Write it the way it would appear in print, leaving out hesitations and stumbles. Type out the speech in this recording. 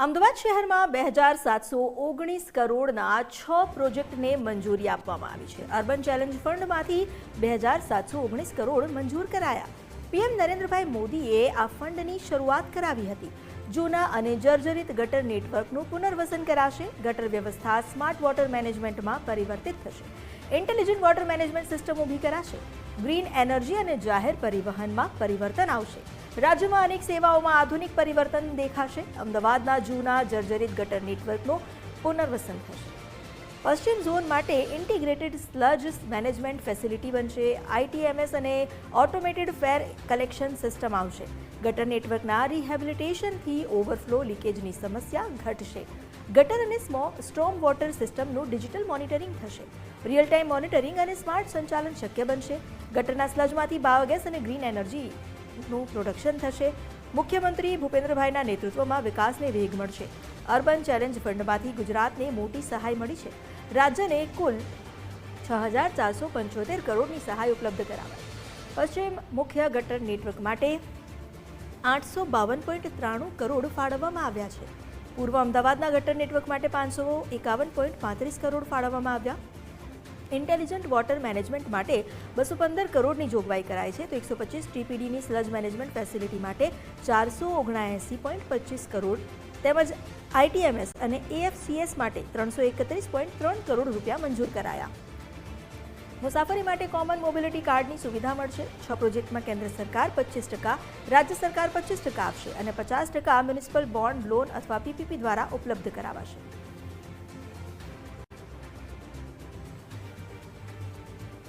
અમદાવાદ શહેરમાં 2719 કરોડના 6 પ્રોજેક્ટને મંજૂરી આપવામાં આવી છે। અર્બન ચેલેન્જ ફંડમાંથી 2719 કરોડ મંજૂર કરાયા। પીએમ નરેન્દ્રભાઈ મોદીએ આ ફંડની શરૂઆત કરાવી હતી। જૂના અને જર્જરિત ગટર નેટવર્કનું પુનર્વસન કરાશે। ગટર વ્યવસ્થા સ્માર્ટ વોટર મેનેજમેન્ટમાં પરિવર્તિત થશે। ઇન્ટેલિજન્ટ વોટર મેનેજમેન્ટ સિસ્ટમ ઊભી કરાશે। ગ્રીન એનર્જી અને જાહેર પરિવહનમાં પરિવર્તન આવશે। રાજ્યમાં અનેક સેવાઓમાં આધુનિક પરિવર્તન દેખાશે। અમદાવાદના જૂના જર્જરિત ગટર નેટવર્કનું પુનર્વસન થશે। પશ્ચિમ ઝોન માટે ઇન્ટિગ્રેટેડ સ્લજ મેનેજમેન્ટ ફેસિલિટી બનશે। આઈટીએમએસ અને ઓટોમેટેડ ફેર કલેક્શન સિસ્ટમ આવશે। ગટર નેટવર્કના રિહેબિલિટેશનથી ઓવરફ્લો લીકેજની સમસ્યા ઘટશે। ગટર અને સ્ટ્રોમ વોટર સિસ્ટમનું ડિજિટલ મોનિટરિંગ થશે। રિયલ ટાઈમ મોનિટરિંગ અને સ્માર્ટ સંચાલન શક્ય બનશે। ગટરના સ્લજમાંથી બાયોગેસ અને ગ્રીન એનર્જીનું પ્રોડક્શન થશે। મુખ્યમંત્રી ભૂપેન્દ્રભાઈના નેતૃત્વમાં વિકાસને વેગ મળશે। અર્બન ચેલેન્જ ફંડમાંથી ગુજરાતને મોટી સહાય મળી છે। રાજ્યને કુલ 6475 કરોડની સહાય ઉપલબ્ધ કરાવાઈ। પશ્ચિમ મુખ્ય ગટર નેટવર્ક માટે 852.93 કરોડ ફાળવવામાં આવ્યા છે। પૂર્વ અમદાવાદના ગટર નેટવર્ક માટે 551.35 કરોડ ફાળવવામાં આવ્યા। ઇન્ટેલિજન્ટ વોટર મેનેજમેન્ટ માટે 215 કરોડની જોગવાઈ કરાઈ છે, તો 125 ટીપીડીની સ્લજ મેનેજમેન્ટ ફેસિલિટી માટે 479.25 કરોડ તેમજ આઈટીએમએસ અને એએફસીએસ માટે 331.3 કરોડ રૂપિયા મંજૂર કરાયા। મુસાફરી માટે કોમન મોબિલિટી કાર્ડની સુવિધા મળશે। 6 પ્રોજેક્ટમાં કેન્દ્ર સરકાર 25%, રાજ્ય સરકાર 25% આપશે અને 50% મ્યુનિસિપલ બોન્ડ લોન અથવા પીપીપી દ્વારા ઉપલબ્ધ કરાવાશે।